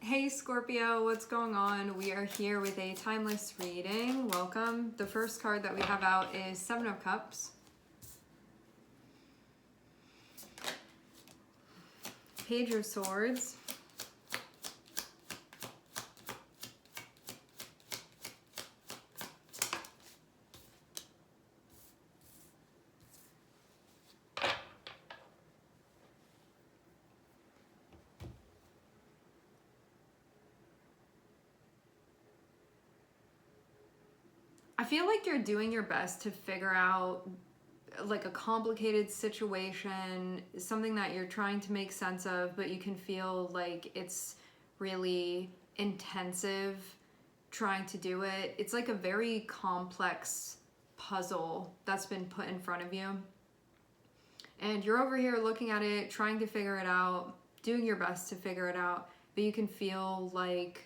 Hey Scorpio, what's going on? We are here with a timeless reading. Welcome. The first card that we have out is Seven of Cups. Page of Swords. I feel like you're doing your best to figure out like a complicated situation, something that you're trying to make sense of, but you can feel like it's really intensive trying to do it. It's like a very complex puzzle that's been put in front of you. And you're over here looking at it, trying to figure it out, doing your best to figure it out, but you can feel like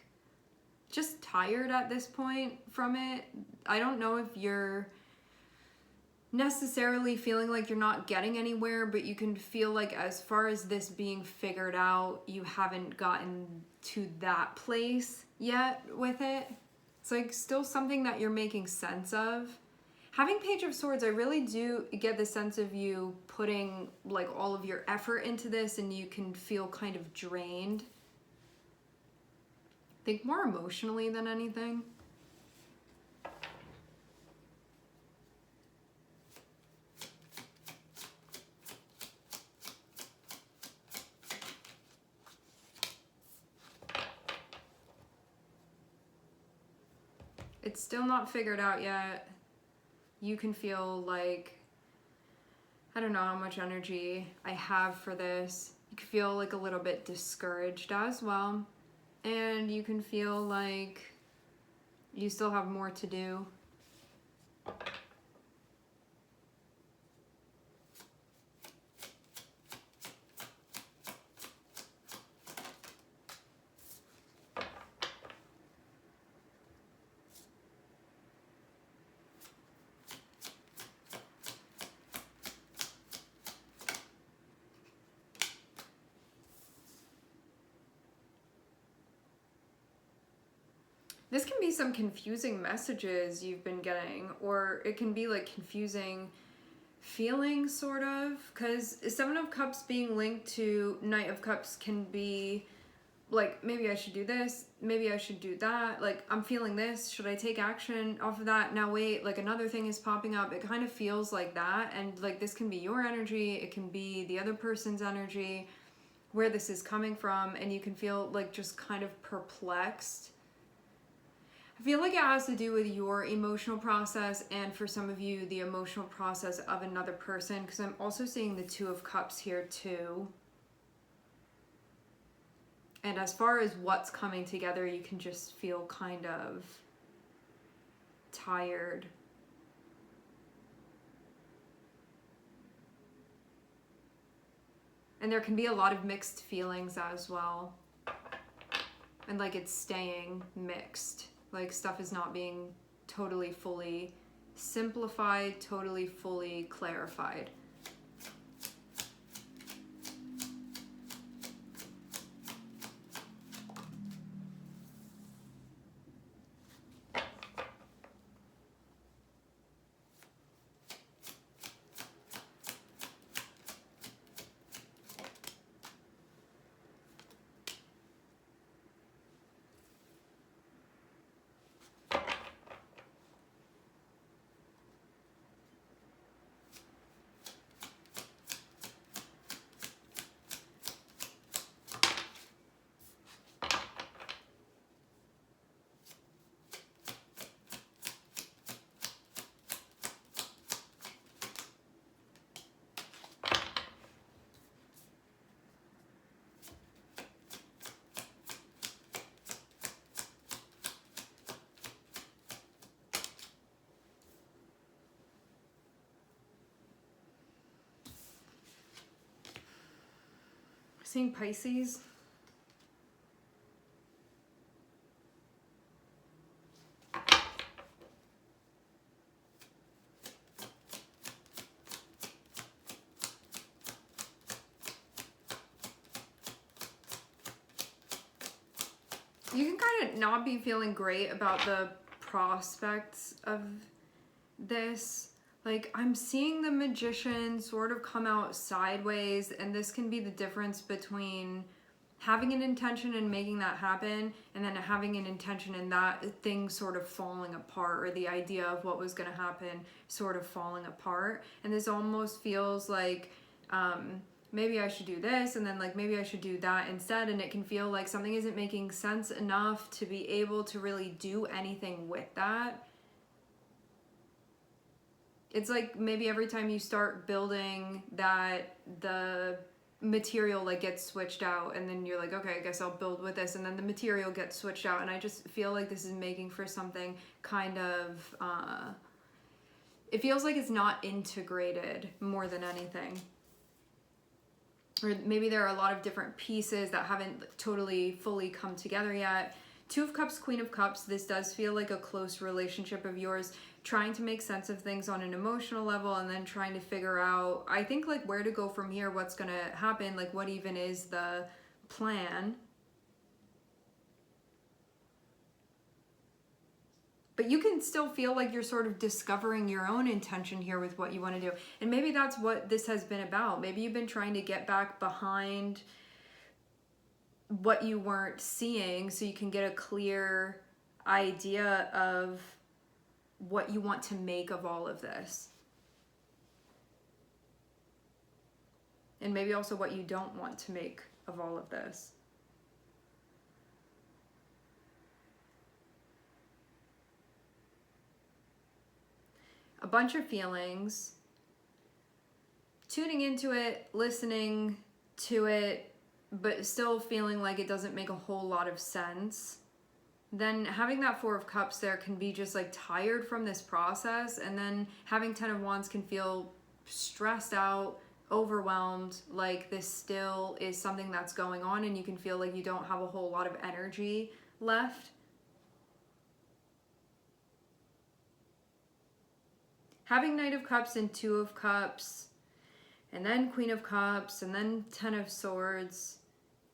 just tired at this point from it. I don't know if you're necessarily feeling like you're not getting anywhere, but you can feel like as far as this being figured out, you haven't gotten to that place yet with it. It's like still something that you're making sense of. Having Page of Swords, I really do get the sense of you putting like all of your effort into this and you can feel kind of drained. I think more emotionally than anything. It's still not figured out yet. You can feel like, I don't know how much energy I have for this. You can feel like a little bit discouraged as well. And you can feel like you still have more to do. This can be some confusing messages you've been getting, or it can be like confusing feelings, sort of, because Seven of Cups being linked to Knight of Cups can be like, maybe I should do this, maybe I should do that, like I'm feeling this, should I take action off of that? Now wait, like another thing is popping up. It kind of feels like that, and like this can be your energy, it can be the other person's energy, where this is coming from, and you can feel like just kind of perplexed. I feel like it has to do with your emotional process, and for some of you, the emotional process of another person, because I'm also seeing the Two of Cups here too. And as far as what's coming together, you can just feel kind of tired. And there can be a lot of mixed feelings as well. And like it's staying mixed. Like stuff is not being totally fully simplified, totally fully clarified. Seeing Pisces. You can kind of not be feeling great about the prospects of this. Like, I'm seeing the Magician sort of come out sideways, and this can be the difference between having an intention and making that happen, and then having an intention and that thing sort of falling apart, or the idea of what was going to happen sort of falling apart. And this almost feels like maybe I should do this, and then like maybe I should do that instead, and it can feel like something isn't making sense enough to be able to really do anything with that. It's like maybe every time you start building that, the material like gets switched out, and then you're like, okay, I guess I'll build with this, and then the material gets switched out, and I just feel like this is making for something kind of it feels like it's not integrated more than anything. Or maybe there are a lot of different pieces that haven't totally fully come together yet. Two of Cups, Queen of Cups, this does feel like a close relationship of yours, trying to make sense of things on an emotional level, and then trying to figure out, I think, like where to go from here, what's going to happen, like what even is the plan. But you can still feel like you're sort of discovering your own intention here with what you want to do. And maybe that's what this has been about. Maybe you've been trying to get back behind what you weren't seeing so you can get a clear idea of what you want to make of all of this. And maybe also what you don't want to make of all of this. A bunch of feelings, tuning into it, listening to it, but still feeling like it doesn't make a whole lot of sense. Then having that Four of Cups there can be just like tired from this process, and then having Ten of Wands can feel stressed out, overwhelmed, like this still is something that's going on, and you can feel like you don't have a whole lot of energy left. Having Knight of Cups and Two of Cups, and then Queen of Cups, and then Ten of Swords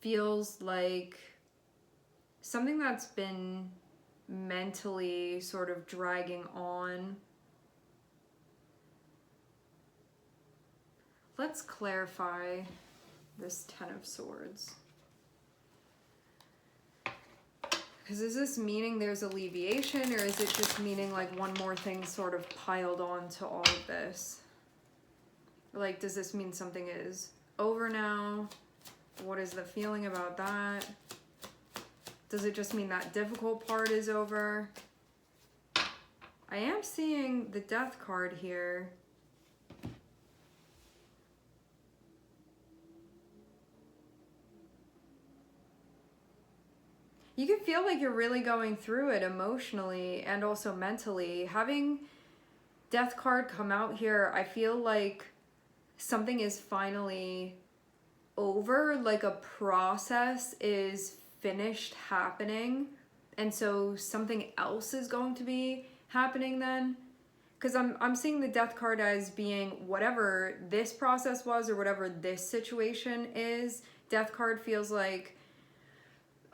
feels like something that's been mentally sort of dragging on. Let's clarify this Ten of Swords. Because is this meaning there's alleviation, or is it just meaning like one more thing sort of piled on to all of this? Like, does this mean something is over now? What is the feeling about that? Does it just mean that difficult part is over? I am seeing the Death card here. You can feel like you're really going through it emotionally and also mentally. Having Death card come out here, I feel like something is finally over, like a process is finished happening, and so something else is going to be happening then. Because I'm seeing the Death card as being whatever this process was, or whatever this situation is. Death card feels like,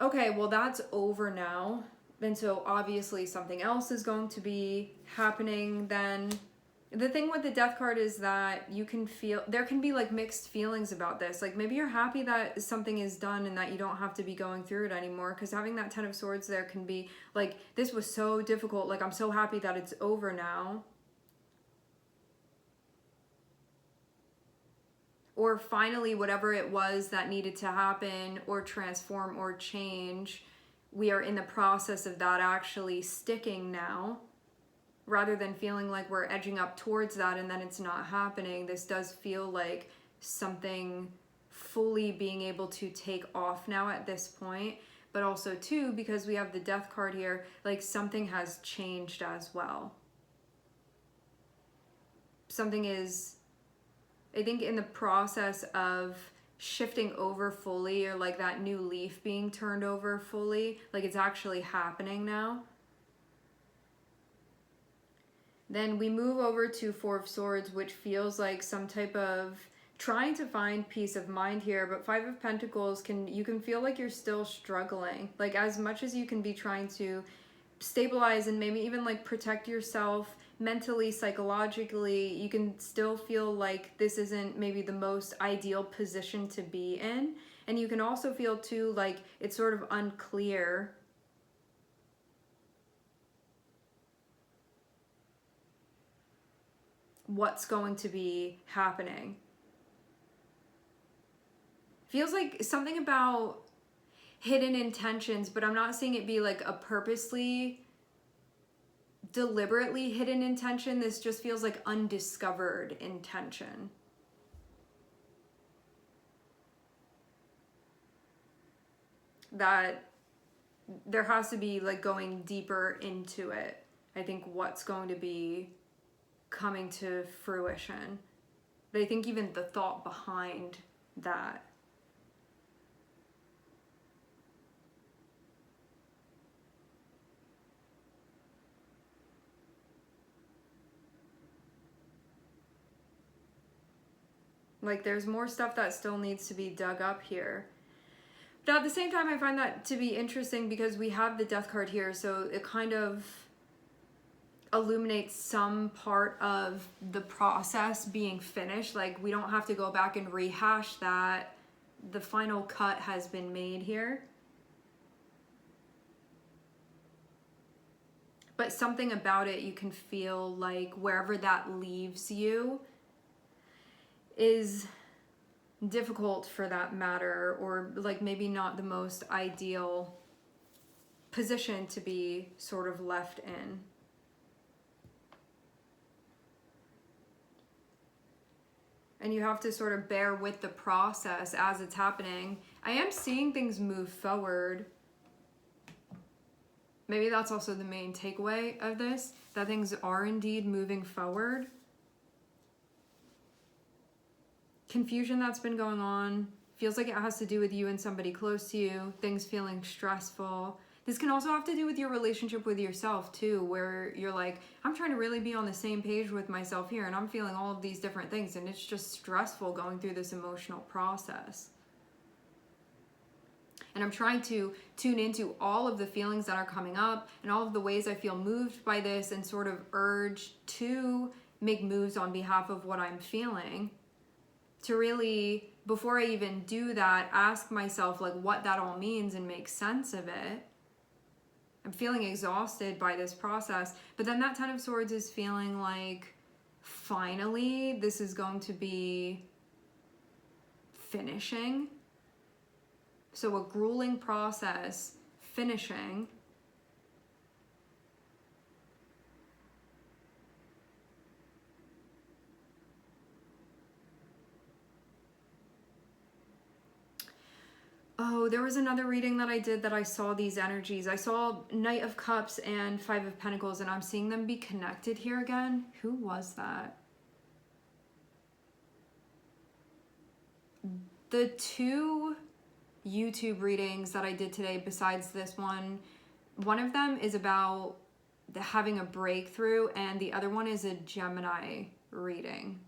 okay, well that's over now, and so obviously something else is going to be happening then. The thing with the Death card is that you can feel, there can be like mixed feelings about this. Like maybe you're happy that something is done and that you don't have to be going through it anymore, because having that Ten of Swords there can be like, this was so difficult, like I'm so happy that it's over now. Or finally, whatever it was that needed to happen or transform or change, we are in the process of that actually sticking now. Rather than feeling like we're edging up towards that and then it's not happening, this does feel like something fully being able to take off now at this point. But also too, because we have the Death card here, like something has changed as well. Something is, I think, in the process of shifting over fully, or like that new leaf being turned over fully, like it's actually happening now. Then we move over to Four of Swords, which feels like some type of trying to find peace of mind here, but Five of Pentacles you can feel like you're still struggling. Like as much as you can be trying to stabilize and maybe even like protect yourself mentally, psychologically, you can still feel like this isn't maybe the most ideal position to be in. And you can also feel too like it's sort of unclear what's going to be happening. Feels like something about hidden intentions, but I'm not seeing it be like a purposely, deliberately hidden intention. This just feels like undiscovered intention. That there has to be like going deeper into it. I think what's going to be coming to fruition. But I think even the thought behind that. Like there's more stuff that still needs to be dug up here. But at the same time, I find that to be interesting because we have the Death card here, so it kind of illuminates some part of the process being finished. Like we don't have to go back and rehash that. The final cut has been made here. But something about it, you can feel like wherever that leaves you is difficult for that matter, or like maybe not the most ideal position to be sort of left in. And you have to sort of bear with the process as it's happening. I am seeing things move forward. Maybe that's also the main takeaway of this, that things are indeed moving forward. Confusion that's been going on feels like it has to do with you and somebody close to you, things feeling stressful. This can also have to do with your relationship with yourself too, where you're like, I'm trying to really be on the same page with myself here, and I'm feeling all of these different things, and it's just stressful going through this emotional process. And I'm trying to tune into all of the feelings that are coming up and all of the ways I feel moved by this and sort of urged to make moves on behalf of what I'm feeling. To really, before I even do that, ask myself like what that all means and make sense of it. I'm feeling exhausted by this process, but then that Ten of Swords is feeling like finally this is going to be finishing. So a grueling process finishing. Oh, there was another reading that I did that I saw these energies. I saw Knight of Cups and Five of Pentacles, and I'm seeing them be connected here again. Who was that? The two YouTube readings that I did today besides this one of them is about having a breakthrough, and the other one is a Gemini reading.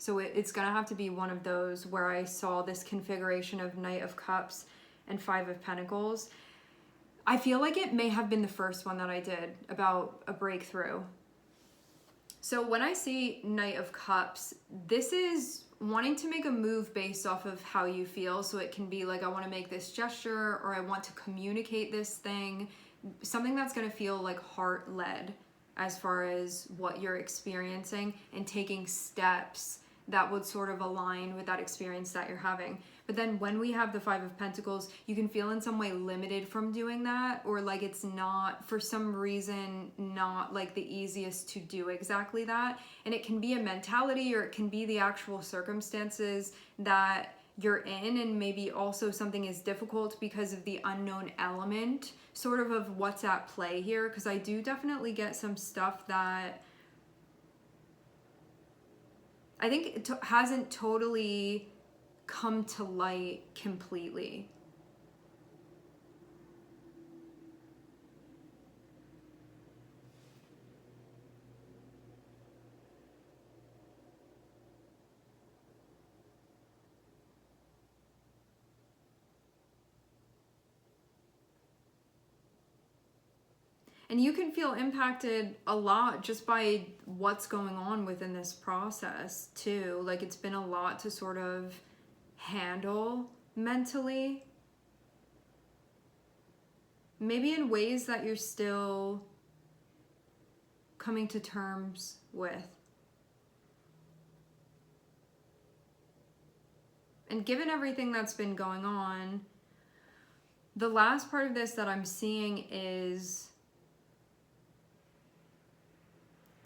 So it's going to have to be one of those where I saw this configuration of Knight of Cups and Five of Pentacles. I feel like it may have been the first one that I did about a breakthrough. So when I see Knight of Cups, this is wanting to make a move based off of how you feel. So it can be like, I want to make this gesture, or I want to communicate this thing, something that's going to feel like heart-led as far as what you're experiencing, and taking steps that would sort of align with that experience that you're having. But then when we have the Five of Pentacles, you can feel in some way limited from doing that, or like it's not, for some reason, not like the easiest to do exactly that. And it can be a mentality, or it can be the actual circumstances that you're in, and maybe also something is difficult because of the unknown element sort of what's at play here. Because I do definitely get some stuff that I think it hasn't totally come to light completely. And you can feel impacted a lot just by what's going on within this process too. Like it's been a lot to sort of handle mentally. Maybe in ways that you're still coming to terms with. And given everything that's been going on, the last part of this that I'm seeing is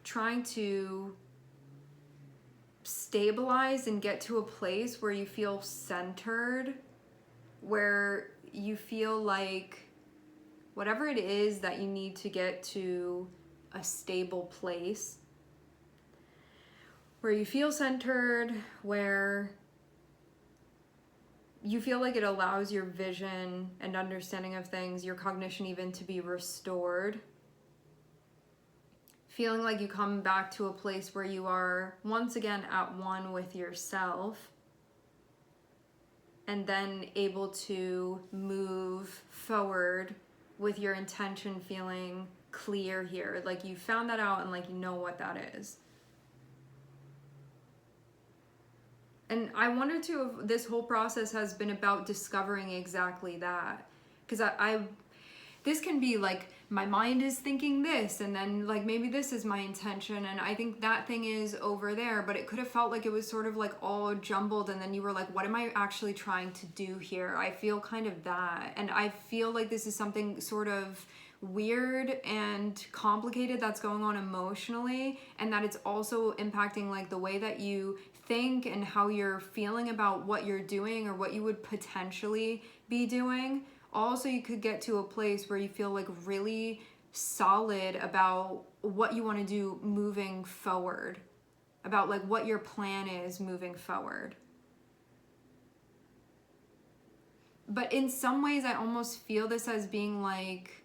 trying to stabilize and get to a place where you feel centered, where you feel like whatever it is that you need to get to a stable place, where you feel centered, where you feel like it allows your vision and understanding of things, your cognition even, to be restored. Feeling like you come back to a place where you are once again at one with yourself, and then able to move forward with your intention feeling clear here. Like you found that out and like you know what that is. And I wonder too if this whole process has been about discovering exactly that. Because this can be like, my mind is thinking this, and then like maybe this is my intention, and I think that thing is over there, but it could have felt like it was sort of like all jumbled, and then you were like, what am I actually trying to do here? I feel kind of that, and I feel like this is something sort of weird and complicated that's going on emotionally, and that it's also impacting like the way that you think and how you're feeling about what you're doing or what you would potentially be doing. Also, you could get to a place where you feel like really solid about what you want to do moving forward, about like what your plan is moving forward. But in some ways, I almost feel this as being like,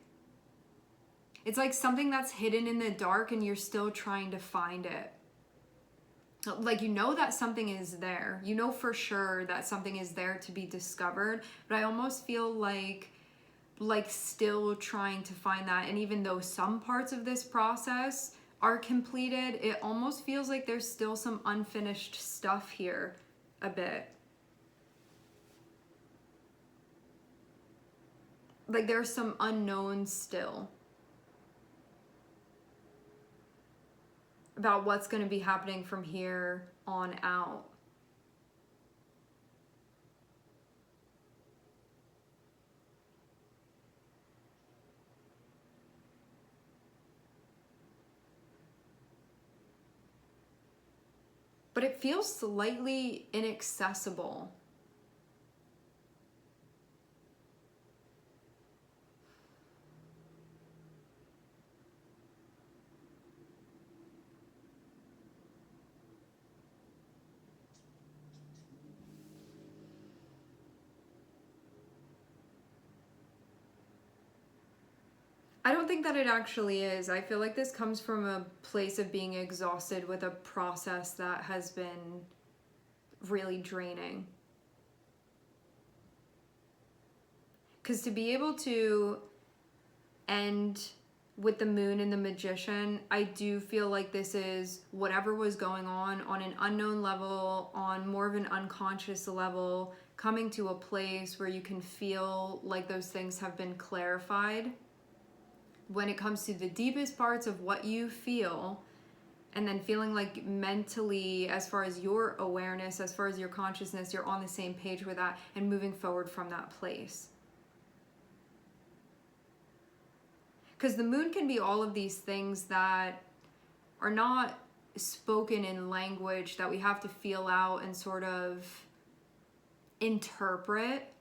it's like something that's hidden in the dark and you're still trying to find it. Like, you know that something is there. You know for sure that something is there to be discovered. But I almost feel like still trying to find that. And even though some parts of this process are completed, it almost feels like there's still some unfinished stuff here a bit. Like there's some unknowns still about what's going to be happening from here on out. But it feels slightly inaccessible. I don't think that it actually is. I feel like this comes from a place of being exhausted with a process that has been really draining. Because to be able to end with the moon and the magician, I do feel like this is whatever was going on an unknown level, on more of an unconscious level, coming to a place where you can feel like those things have been clarified. When it comes to the deepest parts of what you feel, and then feeling like mentally, as far as your awareness, as far as your consciousness, you're on the same page with that and moving forward from that place. Because the moon can be all of these things that are not spoken in language, that we have to feel out and sort of interpret.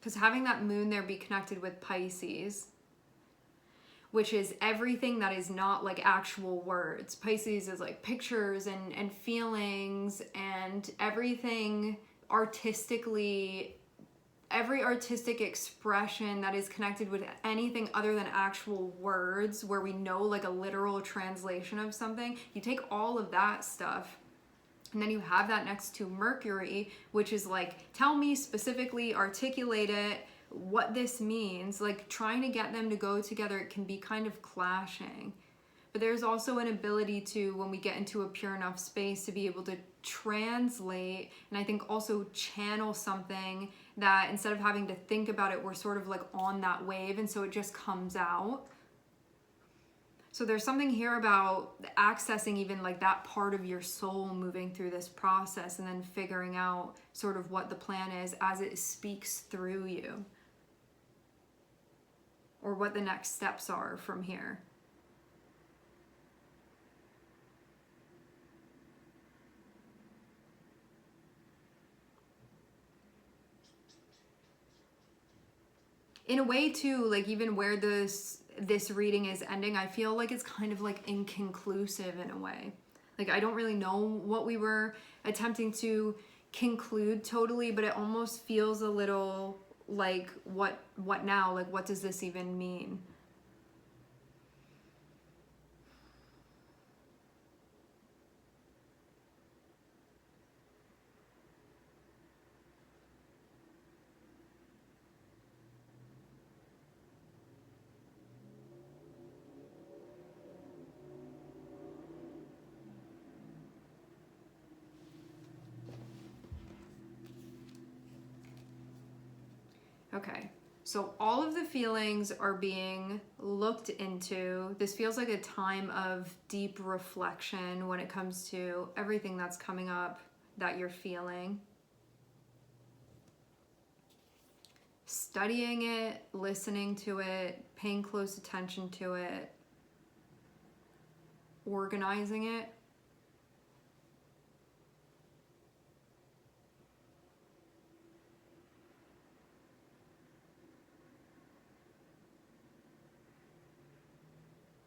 Because having that moon there be connected with Pisces, which is everything that is not like actual words. Pisces is like pictures and feelings and everything artistically, every artistic expression that is connected with anything other than actual words, where we know like a literal translation of something. You take all of that stuff And then you have that next to Mercury, which is like, tell me specifically, articulate it, what this means. Like trying to get them to go together, it can be kind of clashing. But there's also an ability to, when we get into a pure enough space, to be able to translate, and I think also channel something that instead of having to think about it, we're sort of like on that wave, and so it just comes out. So there's something here about accessing even like that part of your soul moving through this process and then figuring out sort of what the plan is as it speaks through you, or what the next steps are from here. In a way too, like even where this reading is ending, I feel like it's kind of like inconclusive in a way. Like I don't really know what we were attempting to conclude totally, but it almost feels a little like what now? Like what does this even mean? Okay, so all of the feelings are being looked into. This feels like a time of deep reflection when it comes to everything that's coming up that you're feeling. Studying it, listening to it, paying close attention to it, organizing it.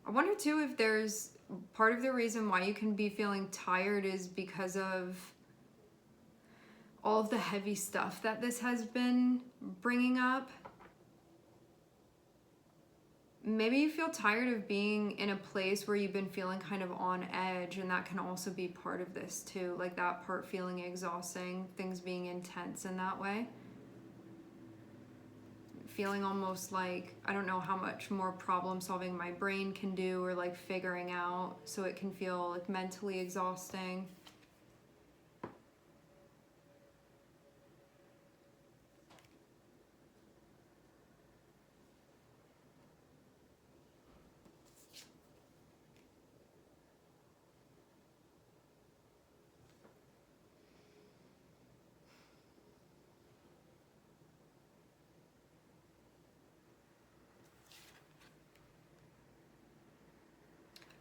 I wonder too if there's part of the reason why you can be feeling tired is because of all of the heavy stuff that this has been bringing up. Maybe you feel tired of being in a place where you've been feeling kind of on edge, and that can also be part of this too, like that part feeling exhausting, things being intense in that way. Feeling almost like I don't know how much more problem solving my brain can do, or like figuring out, so it can feel like mentally exhausting.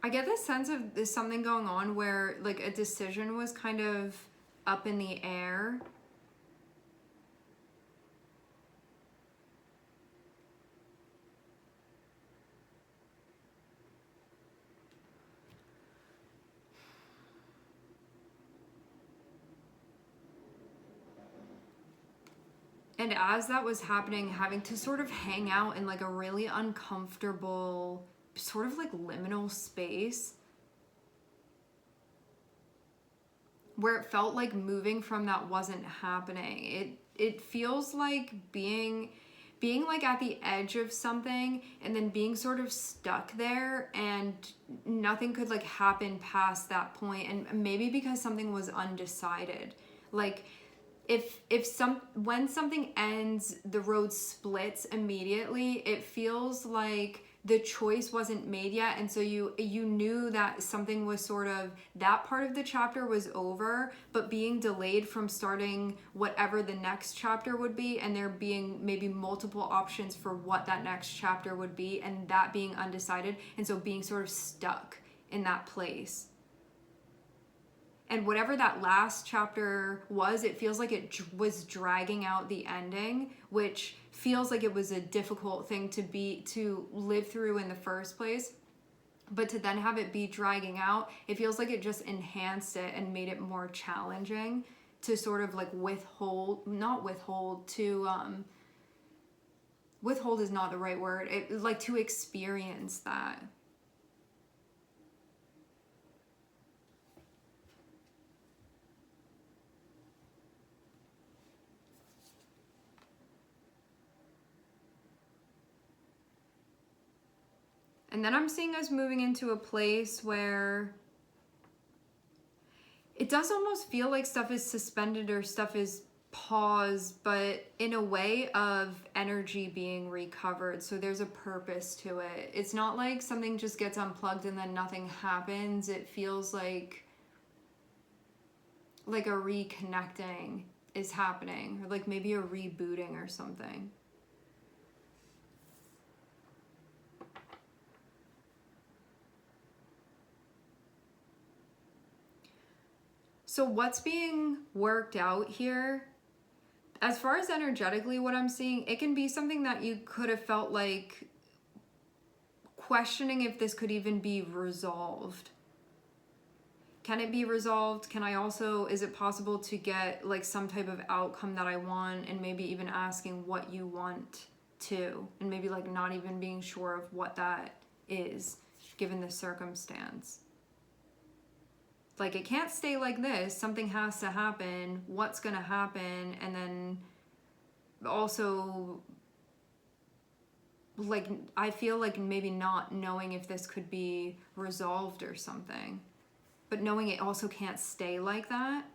I get this sense of there's something going on where like a decision was kind of up in the air. And as that was happening, having to sort of hang out in like a really uncomfortable, sort of like liminal space where it felt like moving from that wasn't happening. It feels like being like at the edge of something and then being sort of stuck there, and nothing could like happen past that point. And maybe because something was undecided. Like when something ends, the road splits immediately. It feels like the choice wasn't made yet, and so you knew that something was sort of, that part of the chapter was over, but being delayed from starting whatever the next chapter would be, and there being maybe multiple options for what that next chapter would be, and that being undecided, and so being sort of stuck in that place. And whatever that last chapter was, it feels like it was dragging out the ending, which feels like it was a difficult thing to live through in the first place. But to then have it be dragging out, it feels like it just enhanced it and made it more challenging to sort of like withhold is not the right word. It like to experience that. And then I'm seeing us moving into a place where it does almost feel like stuff is suspended or stuff is paused, but in a way of energy being recovered. So there's a purpose to it. It's not like something just gets unplugged and then nothing happens. It feels like a reconnecting is happening, or like maybe a rebooting or something. So what's being worked out here, as far as energetically what I'm seeing, it can be something that you could have felt like questioning if this could even be resolved. Can it be resolved? Can I also, is it possible to get like some type of outcome that I want, and maybe even asking what you want to, and maybe like not even being sure of what that is given the circumstance. Like, it can't stay like this. Something has to happen. What's going to happen? And then also, like, I feel like maybe not knowing if this could be resolved or something. But knowing it also can't stay like that.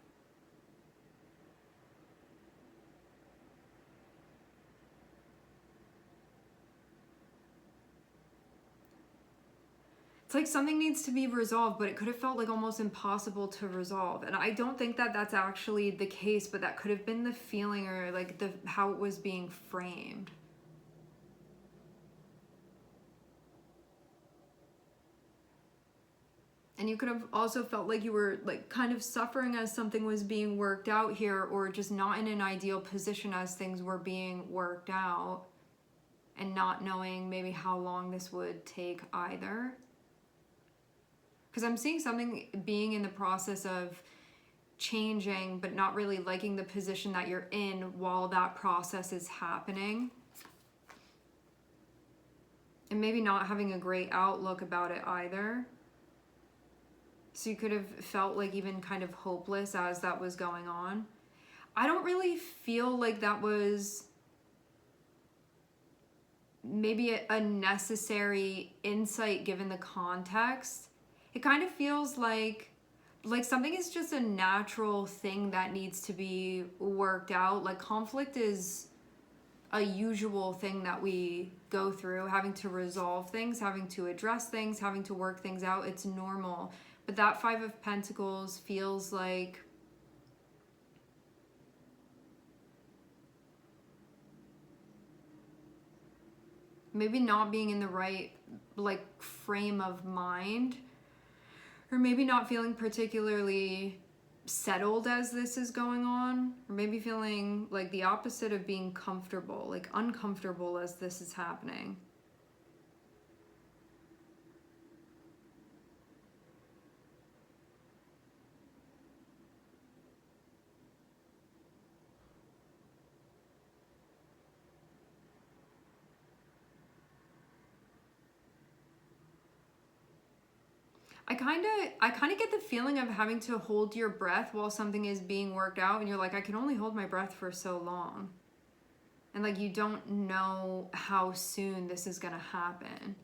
It's like something needs to be resolved, but it could have felt like almost impossible to resolve. And I don't think that that's actually the case, but that could have been the feeling, or like how it was being framed. And you could have also felt like you were like kind of suffering as something was being worked out here, or just not in an ideal position as things were being worked out, and not knowing maybe how long this would take either. Because I'm seeing something being in the process of changing, but not really liking the position that you're in while that process is happening. And maybe not having a great outlook about it either. So you could have felt like even kind of hopeless as that was going on. I don't really feel like that was maybe a necessary insight given the context. It kind of feels like something is just a natural thing that needs to be worked out. Like, conflict is a usual thing that we go through, having to resolve things, having to address things, having to work things out. It's normal. But that Five of Pentacles feels like maybe not being in the right like frame of mind, or maybe not feeling particularly settled as this is going on, or maybe feeling like the opposite of being comfortable, like uncomfortable as this is happening. I kind of get the feeling of having to hold your breath while something is being worked out, and you're like, I can only hold my breath for so long. And like, you don't know how soon this is going to happen.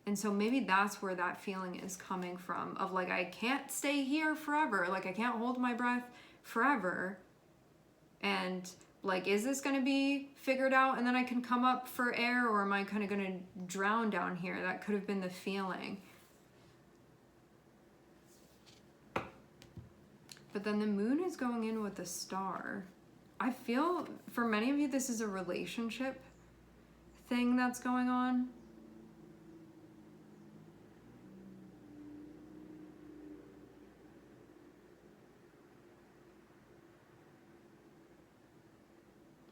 And so maybe that's where that feeling is coming from, of like, I can't stay here forever. Like, I can't hold my breath forever. And like, is this going to be figured out and then I can come up for air, or am I kind of going to drown down here? That could have been the feeling. But then the moon is going in with a star. I feel for many of you, this is a relationship thing that's going on.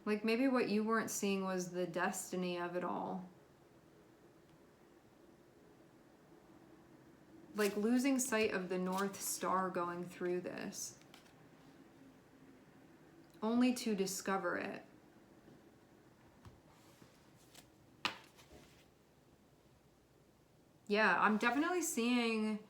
Like, maybe what you weren't seeing was the destiny of it all. Like, losing sight of the North Star going through this, only to discover it. Yeah, I'm definitely seeing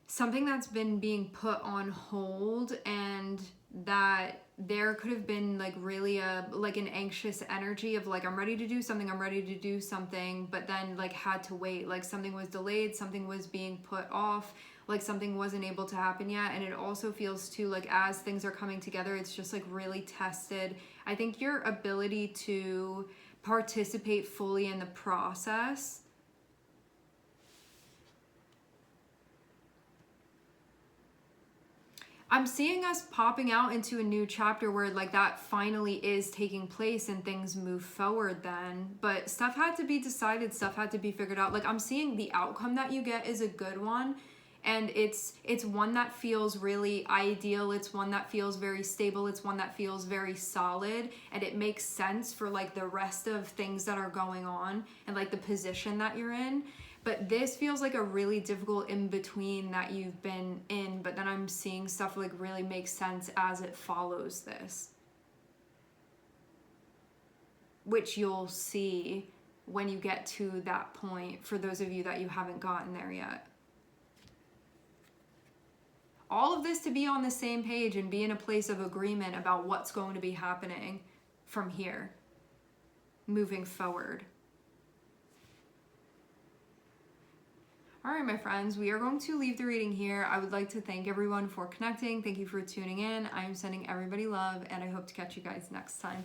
something that's been being put on hold, and that there could have been like really like an anxious energy of like, I'm ready to do something, I'm ready to do something, but then like had to wait, like something was delayed, something was being put off, like something wasn't able to happen yet. And it also feels too like as things are coming together, it's just like really tested. I think your ability to participate fully in the process. I'm seeing us popping out into a new chapter where like that finally is taking place and things move forward then. But stuff had to be decided, stuff had to be figured out. Like I'm seeing the outcome that you get is a good one. And it's one that feels really ideal. It's one that feels very stable. It's one that feels very solid. And it makes sense for like the rest of things that are going on and like the position that you're in. But this feels like a really difficult in-between that you've been in, but then I'm seeing stuff like really make sense as it follows this. Which you'll see when you get to that point, for those of you that you haven't gotten there yet. All of this to be on the same page and be in a place of agreement about what's going to be happening from here, moving forward. All right, my friends, we are going to leave the reading here. I would like to thank everyone for connecting. Thank you for tuning in. I am sending everybody love, and I hope to catch you guys next time.